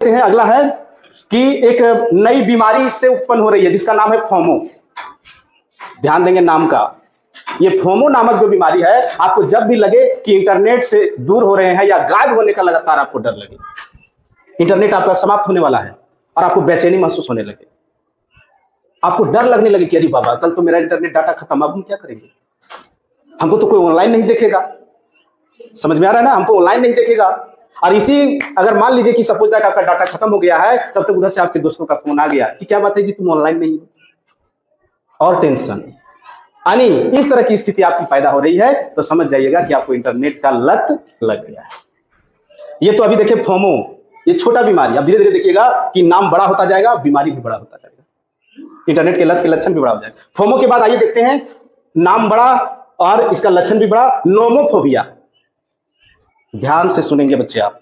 हैं अगला है कि एक नई बीमारी इससे उत्पन्न हो रही है जिसका नाम है फोमो। ध्यान देंगे नाम का। ये फोमो नामक जो बीमारी है, आपको जब भी लगे कि इंटरनेट से दूर हो रहे हैं या गायब होने का लगातार आपको डर लगे, इंटरनेट आपका समाप्त होने वाला है और आपको बेचैनी महसूस होने लगे, आपको डर लगने लगे कि अरे बाबा कल तो मेरा इंटरनेट डाटा खत्म, अब हम क्या करेंगे, हमको तो कोई ऑनलाइन नहीं देखेगा। समझ में आ रहा है ना, हमको ऑनलाइन नहीं देखेगा। और इसी अगर मान लीजिए कि सपोज दैट आपका डाटा खत्म हो गया है, तब तक उधर से आपके दोस्तों का फोन आ गया कि क्या बात है जी तुम ऑनलाइन नहीं हो, और टेंशन। यानी इस तरह की स्थिति आपकी पैदा हो रही है, तो समझ जाइएगा कि आपको इंटरनेट का लत लग गया है। ये तो अभी देखिए फोमो, ये छोटा बीमारी, अब धीरे धीरे देखिएगा कि नाम बड़ा होता जाएगा, बीमारी भी बड़ा होता जाएगा, इंटरनेट के लत के लक्षण भी बड़ा हो जाएगा। फोमो के बाद आइए देखते हैं नाम बड़ा और इसका लक्षण भी बड़ा, नोमोफोबिया। ध्यान से सुनेंगे बच्चे आप,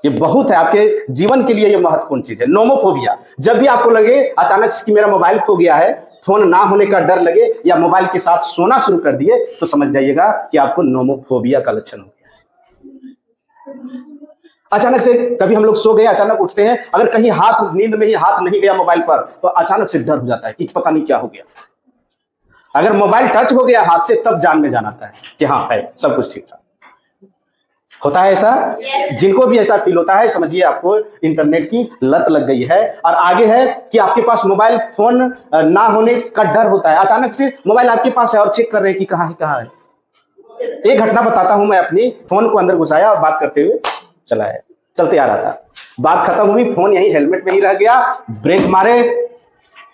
ये बहुत है आपके जीवन के लिए, ये महत्वपूर्ण चीज है। नोमोफोबिया, जब भी आपको लगे अचानक से कि मेरा मोबाइल खो गया है, फोन ना होने का डर लगे या मोबाइल के साथ सोना शुरू कर दिए, तो समझ जाइएगा कि आपको नोमोफोबिया का लक्षण हो गया है। अचानक से कभी हम लोग सो गए, अचानक उठते हैं, अगर कहीं हाथ, नींद में ही हाथ नहीं गया मोबाइल पर, तो अचानक से डर हो जाता है कि पता नहीं क्या हो गया। अगर मोबाइल टच हो गया हाथ से, तब जान में जान आता है कि हाँ है, सब कुछ ठीक ठाक। होता है ऐसा? जिनको भी ऐसा फील होता है, समझिए आपको इंटरनेट की लत लग गई है। और आगे है कि आपके पास मोबाइल फोन ना होने का डर होता है। अचानक से मोबाइल आपके पास है और चेक कर रहे हैं कि कहाँ है। एक घटना बताता हूं मैं अपनी। फोन को अंदर घुसाया और बात करते हुए चलते आ रहा था, बात खत्म हुई, फोन यही हेलमेट में ही रह गया। ब्रेक मारे,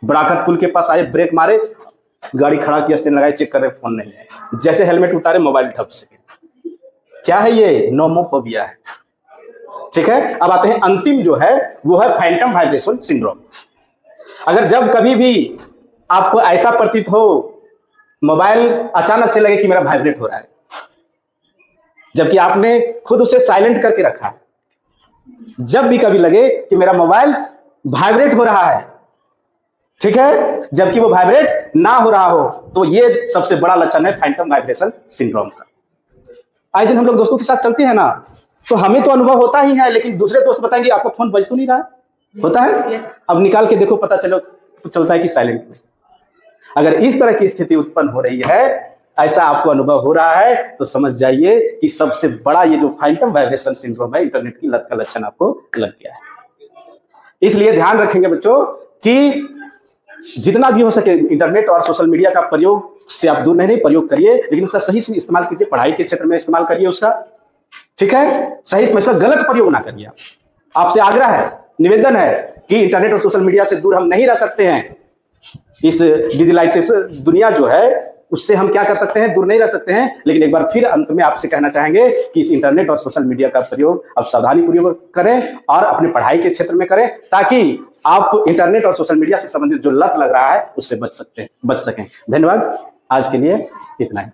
बड़ाकर पुल के पास आए, ब्रेक मारे, गाड़ी खड़ा किया, स्टैंड लगाए, चेक कर रहे फोन नहीं है। जैसे हेलमेट उतारे, मोबाइल ठप से। क्या है ये? नोमोफोबिया है। ठीक है, अब आते हैं अंतिम जो है, वो है फैंटम वाइब्रेशन सिंड्रोम। अगर जब कभी भी आपको ऐसा प्रतीत हो, मोबाइल अचानक से लगे कि मेरा वाइब्रेट हो रहा है, जबकि आपने खुद उसे साइलेंट करके रखा है, जब भी कभी लगे कि मेरा मोबाइल वाइब्रेट हो रहा है, ठीक है, जबकि वो वाइब्रेट ना हो रहा हो, तो ये सबसे बड़ा लक्षण है फैंटम वाइब्रेशन सिंड्रोम का। आए दिन हम लोग दोस्तों के साथ चलते हैं ना, तो हमें तो अनुभव होता ही है, लेकिन दूसरे दोस्त बताएंगे आपका फोन बज तो नहीं रहा है, होता है? अब निकाल के देखो, पता चलता है कि साइलेंट में। अगर इस तरह की स्थिति उत्पन्न हो रही है, ऐसा आपको अनुभव हो रहा है, तो समझ जाइए कि सबसे बड़ा ये जो फैंटम वाइब्रेशन सिंड्रोम है, इंटरनेट की लत का लक्षण आपको लग गया है। इसलिए ध्यान रखेंगे बच्चों कि जितना भी हो सके इंटरनेट और सोशल मीडिया का प्रयोग से आप दूर नहीं, प्रयोग करिए, लेकिन उसका सही से इस्तेमाल कीजिए। पढ़ाई के क्षेत्र में इस्तेमाल करिए उसका, ठीक है, सही में इसका गलत प्रयोग ना करिए। आपसे आग्रह है, निवेदन है कि इंटरनेट और सोशल मीडिया से दूर हम नहीं रह सकते हैं। इस डिजिटलाइजेशन दुनिया जो है, उससे हम क्या कर सकते हैं? दूर नहीं रह सकते हैं। लेकिन एक बार फिर अंत में आपसे कहना चाहेंगे कि इस इंटरनेट और सोशल मीडिया का प्रयोग आप सावधानी पूर्वक करें और अपने पढ़ाई के क्षेत्र में करें, ताकि आप इंटरनेट और सोशल मीडिया से संबंधित जो लत लग रहा है उससे बच सकें। धन्यवाद, आज के लिए इतना ही।